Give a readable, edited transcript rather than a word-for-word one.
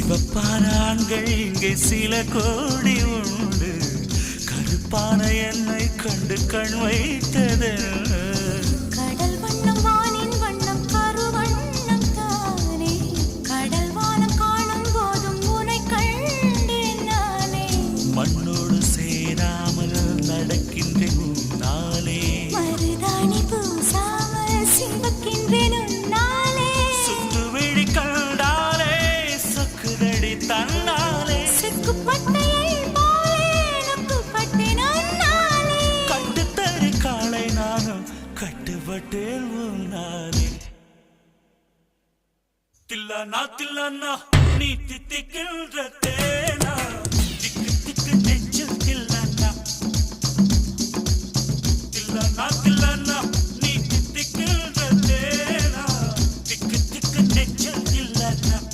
சிவப்பான ஆண்கள் இங்கே சில கோடி உண்டு, கருப்பான என்னை கண்டு கண் வைத்தது. கடல் வண்ணம் வானின் வண்ணம் கருவண்ணம் தானே, கடல் வானம் காணும் போதும் உனை கண்டேன் நானே. மண்ணோடு சேராமல் நடக்கின்றேன் உன்னாலே, மருதாணி பூசாமல் சிவக்கின்றேன் உன்னாலே. சுட்டு விழி கண்டாலே சொக்குதடி தன்னாலே, செக்குப்பட்டையை போலே நொக்குப்பட்டேன் உன்னாலே. கட்டுத்தறி காளை நானும் கட்டுப்பட்டேன் உன்னாலே. தில்லானா தில்லானா நீ தித்திக்கின்ற தேனா, திக்கு திக்கு நெஞ்சு தில்லானா. தில்லானா தில்லானா